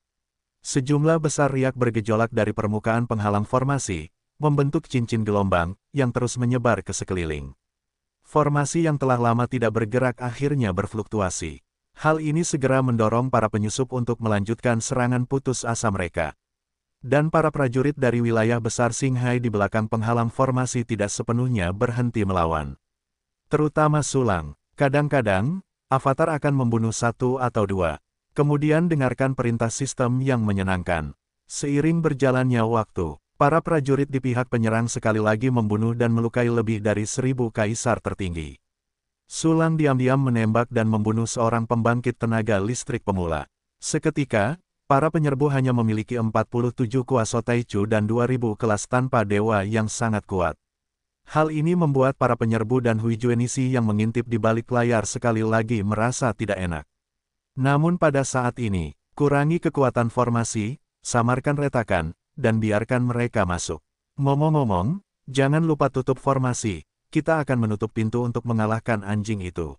Sejumlah besar riak bergejolak dari permukaan penghalang formasi, membentuk cincin gelombang, yang terus menyebar ke sekeliling. Formasi yang telah lama tidak bergerak akhirnya berfluktuasi. Hal ini segera mendorong para penyusup untuk melanjutkan serangan putus asa mereka. Dan para prajurit dari wilayah besar Qinghai di belakang penghalang formasi tidak sepenuhnya berhenti melawan. Terutama Sulang. Kadang-kadang, avatar akan membunuh satu atau dua. Kemudian dengarkan perintah sistem yang menyenangkan. Seiring berjalannya waktu, para prajurit di pihak penyerang sekali lagi membunuh dan melukai lebih dari 1000 kaisar tertinggi. Sulang diam-diam menembak dan membunuh seorang pembangkit tenaga listrik pemula. Seketika, para penyerbu hanya memiliki 47 kuasa Taichu dan 2000 kelas tanpa dewa yang sangat kuat. Hal ini membuat para penyerbu dan Huijue Nishi yang mengintip di balik layar sekali lagi merasa tidak enak. Namun pada saat ini, kurangi kekuatan formasi, samarkan retakan, dan biarkan mereka masuk. Ngomong-ngomong, jangan lupa tutup formasi. Kita akan menutup pintu untuk mengalahkan anjing itu.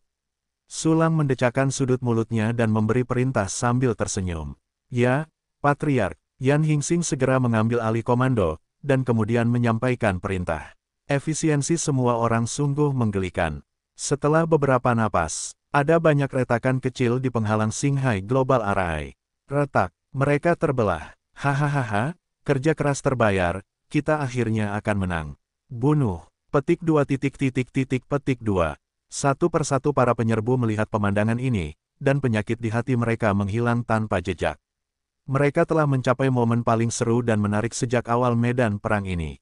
Sulang mendecakkan sudut mulutnya dan memberi perintah sambil tersenyum. Ya, Patriark. Yan Hingxing segera mengambil alih komando, dan kemudian menyampaikan perintah. Efisiensi semua orang sungguh menggelikan. Setelah beberapa napas, ada banyak retakan kecil di penghalang Qinghai Global Arai. Retak, mereka terbelah. Hahaha, kerja keras terbayar, kita akhirnya akan menang. Bunuh. Petik 2 petik 2. Satu persatu para penyerbu melihat pemandangan ini, dan penyakit di hati mereka menghilang tanpa jejak. Mereka telah mencapai momen paling seru dan menarik sejak awal medan perang ini.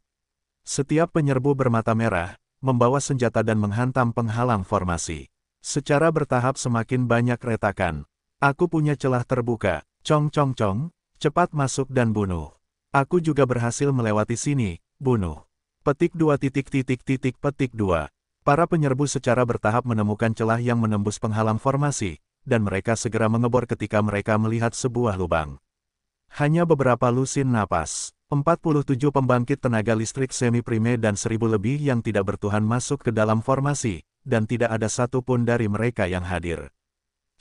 Setiap penyerbu bermata merah, membawa senjata dan menghantam penghalang formasi. Secara bertahap semakin banyak retakan. Aku punya celah terbuka, cong, cepat masuk dan bunuh. Aku juga berhasil melewati sini, bunuh. Petik 2 petik 2. Para penyerbu secara bertahap menemukan celah yang menembus penghalang formasi, dan mereka segera mengebor ketika mereka melihat sebuah lubang. Hanya beberapa lusin napas, 47 pembangkit tenaga listrik semi-prime dan 1000 lebih yang tidak bertuhan masuk ke dalam formasi, dan tidak ada satupun dari mereka yang hadir.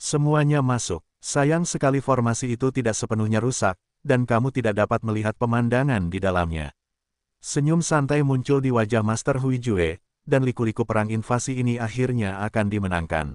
Semuanya masuk. Sayang sekali formasi itu tidak sepenuhnya rusak, dan kamu tidak dapat melihat pemandangan di dalamnya. Senyum santai muncul di wajah Master Huijue, dan liku-liku perang invasi ini akhirnya akan dimenangkan.